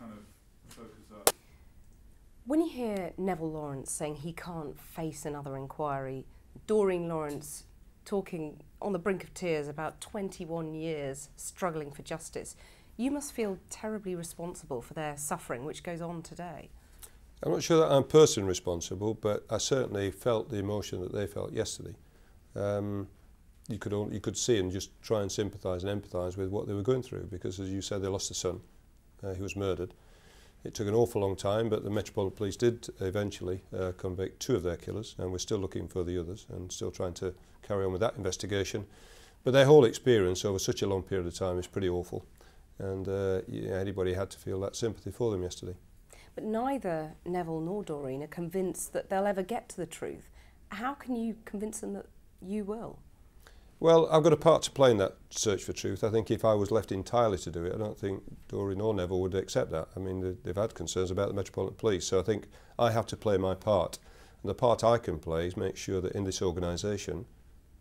kind of focus up. When you hear Neville Lawrence saying he can't face another inquiry, Doreen Lawrence talking on the brink of tears about 21 years struggling for justice, you must feel terribly responsible for their suffering, which goes on today. I'm not sure that I'm personally responsible, but I certainly felt the emotion that they felt yesterday. You could see and just try and sympathise and empathise with what they were going through, because as you said, they lost a son who was murdered. It took an awful long time, but the Metropolitan Police did eventually convict 2 of their killers, and we're still looking for the others and still trying to carry on with that investigation. But their whole experience over such a long period of time is pretty awful, and anybody had to feel that sympathy for them yesterday. But neither Neville nor Doreen are convinced that they'll ever get to the truth. How can you convince them that you will? Well, I've got a part to play in that search for truth. I think if I was left entirely to do it, I don't think Doreen or Neville would accept that. I mean, they've had concerns about the Metropolitan Police, so I think I have to play my part. And the part I can play is make sure that in this organisation,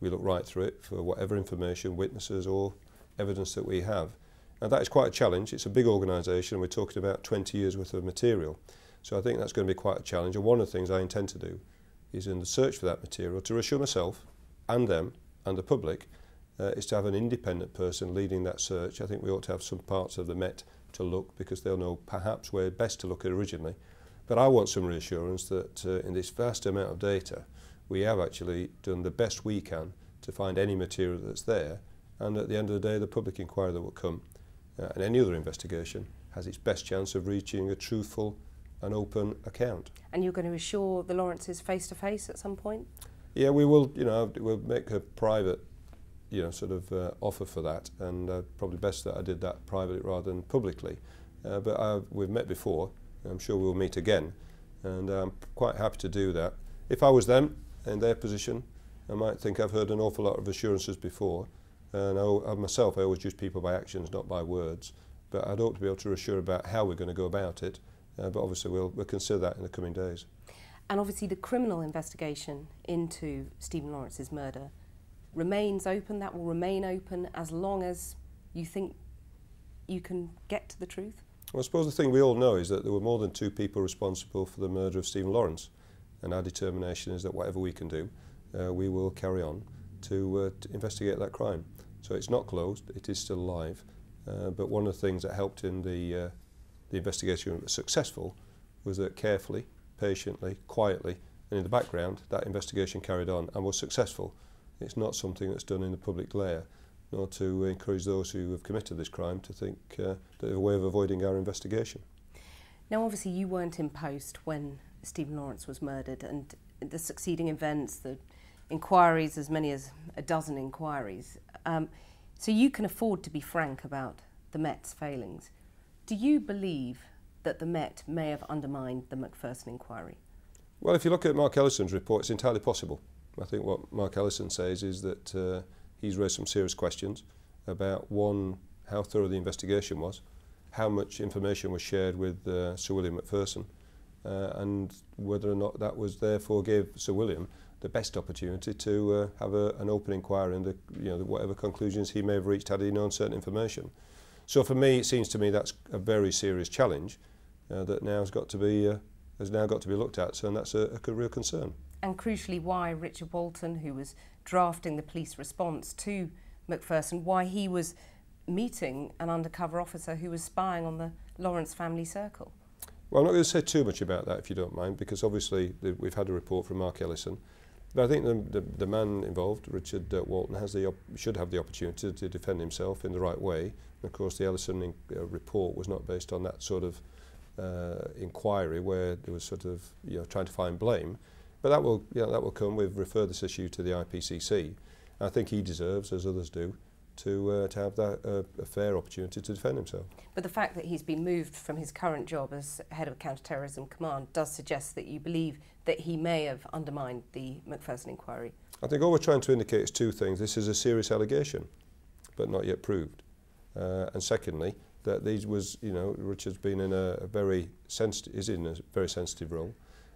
we look right through it for whatever information, witnesses or evidence that we have. And that is quite a challenge. It's a big organisation. We're talking about 20 years worth of material. So I think that's going to be quite a challenge. And one of the things I intend to do is in the search for that material to reassure myself and them and the public is to have an independent person leading that search. I think we ought to have some parts of the Met to look, because they'll know perhaps where best to look at originally. But I want some reassurance that in this vast amount of data, we have actually done the best we can to find any material that's there, and at the end of the day, the public inquiry that will come and any other investigation has its best chance of reaching a truthful and open account. And you're going to assure the Lawrences face to face at some point? Yeah, we will. We'll make a private, offer for that, and probably best that I did that privately rather than publicly. But we've met before. I'm sure we'll meet again, and I'm quite happy to do that. If I was them in their position, I might think I've heard an awful lot of assurances before. And myself, I always judge people by actions, not by words. But I'd hope to be able to reassure about how we're going to go about it. But obviously, we'll consider that in the coming days. And obviously, the criminal investigation into Stephen Lawrence's murder remains open. That will remain open as long as you think you can get to the truth. Well, I suppose the thing we all know is that there were more than 2 people responsible for the murder of Stephen Lawrence. And our determination is that whatever we can do, we will carry on to investigate that crime. So it's not closed, it is still alive. But one of the things that helped in the investigation was successful was that carefully, patiently, quietly, and in the background, that investigation carried on and was successful. It's not something that's done in the public glare, nor to encourage those who have committed this crime to think that there's a way of avoiding our investigation. Now, obviously, you weren't in post when Stephen Lawrence was murdered, and the succeeding events, the inquiries, as many as a dozen inquiries. So you can afford to be frank about the Met's failings. Do you believe that the Met may have undermined the McPherson inquiry? Well, if you look at Mark Ellison's report, it's entirely possible. I think what Mark Ellison says is that he's raised some serious questions about, one, how thorough the investigation was, how much information was shared with Sir William McPherson, and whether or not that was therefore gave Sir William the best opportunity to have an open inquiry and whatever conclusions he may have reached had he known certain information. So for me, it seems to me that's a very serious challenge that now has now got to be looked at. So and that's a real concern. And crucially, why Richard Walton, who was drafting the police response to McPherson, why he was meeting an undercover officer who was spying on the Lawrence family circle. Well, I'm not going to say too much about that, if you don't mind, because obviously we've had a report from Mark Ellison. But I think the man involved, Richard Walton, should have the opportunity to defend himself in the right way. And of course, the Ellison report was not based on that sort of inquiry where there was sort of trying to find blame. But that will come. We've referred this issue to the IPCC. I think he deserves, as others do, to have that a fair opportunity to defend himself. But the fact that he's been moved from his current job as head of counter-terrorism command does suggest that you believe that he may have undermined the McPherson inquiry. I think all we're trying to indicate is 2 things. This is a serious allegation, but not yet proved. And secondly, that Richard's been in a very sensitive role,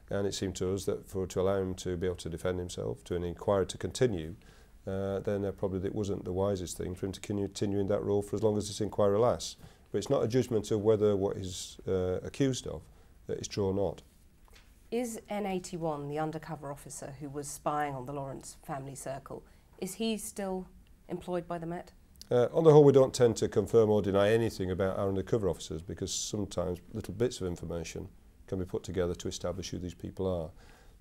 and it seemed to us that to allow him to be able to defend himself, to an inquiry to continue, then probably it wasn't the wisest thing for him to continue in that role for as long as this inquiry lasts. But it's not a judgment of whether what he's accused of is true or not. Is N81, the undercover officer who was spying on the Lawrence family circle, is he still employed by the Met? On the whole, we don't tend to confirm or deny anything about our undercover officers because sometimes little bits of information can be put together to establish who these people are.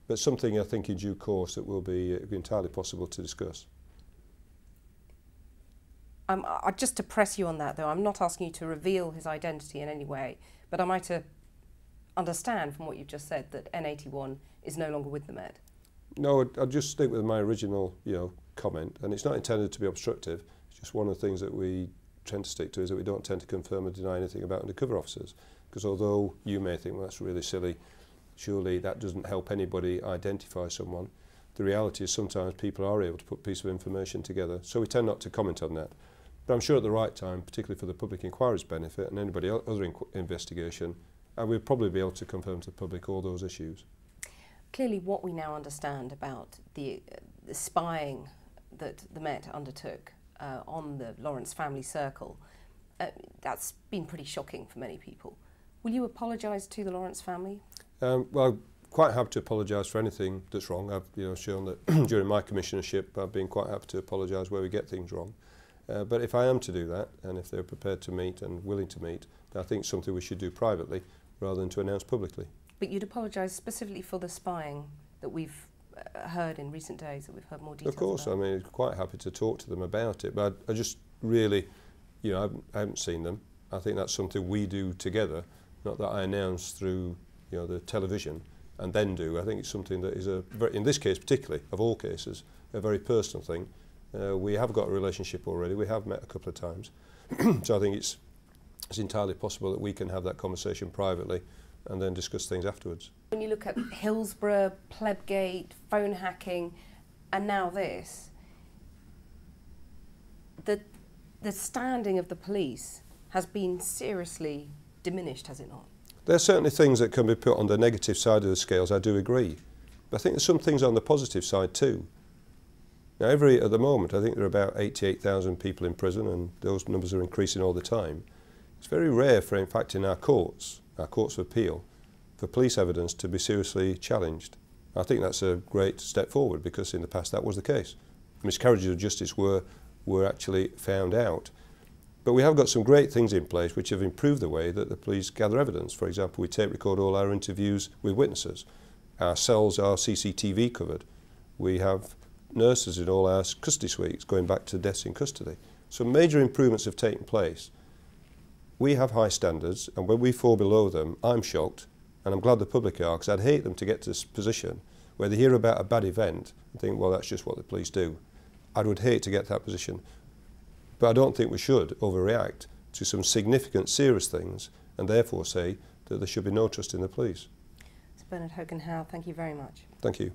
But something I think in due course that will be entirely possible to discuss. Just to press you on that though, I'm not asking you to reveal his identity in any way, but am I to understand from what you've just said that N81 is no longer with the Met? No, I'll just stick with my original comment, and it's not intended to be obstructive. It's just one of the things that we tend to stick to is that we don't tend to confirm or deny anything about undercover officers, because although you may think, well, that's really silly, surely that doesn't help anybody identify someone, the reality is sometimes people are able to put pieces of information together, so we tend not to comment on that. But I'm sure at the right time, particularly for the public inquiry's benefit and anybody other investigation, we'll probably be able to confirm to the public all those issues. Clearly what we now understand about the spying that the Met undertook on the Lawrence family circle, that's been pretty shocking for many people. Will you apologise to the Lawrence family? Well, I'm quite happy to apologise for anything that's wrong. I've shown that during my commissionership I've been quite happy to apologise where we get things wrong. But if I am to do that, and if they're prepared to meet and willing to meet, then I think it's something we should do privately rather than to announce publicly. But you'd apologise specifically for the spying that we've heard in recent days, that we've heard more details Of course, about. I mean, quite happy to talk to them about it, but I just really, I haven't seen them. I think that's something we do together, not that I announce through, the television and then do. I think it's something that is in this case particularly, of all cases, a very personal thing. We have got a relationship already, we have met a couple of times, so I think it's entirely possible that we can have that conversation privately and then discuss things afterwards. When you look at Hillsborough, Plebgate, phone hacking, and now this, the standing of the police has been seriously diminished, has it not? There are certainly things that can be put on the negative side of the scales, I do agree. But I think there's some things on the positive side too. Now at the moment, I think there are about 88,000 people in prison, and those numbers are increasing all the time. It's very rare for, in fact, in our courts of appeal, for police evidence to be seriously challenged. I think that's a great step forward because in the past that was the case. Miscarriages of justice were actually found out. But we have got some great things in place which have improved the way that the police gather evidence. For example, we tape record all our interviews with witnesses. Our cells are CCTV covered. We have nurses in all our custody suites going back to deaths in custody. So major improvements have taken place. We have high standards, and when we fall below them, I'm shocked, and I'm glad the public are, because I'd hate them to get to this position where they hear about a bad event and think, well, that's just what the police do. I would hate to get to that position. But I don't think we should overreact to some significant, serious things and therefore say that there should be no trust in the police. Sir Bernard Hogan-Howe, thank you very much. Thank you.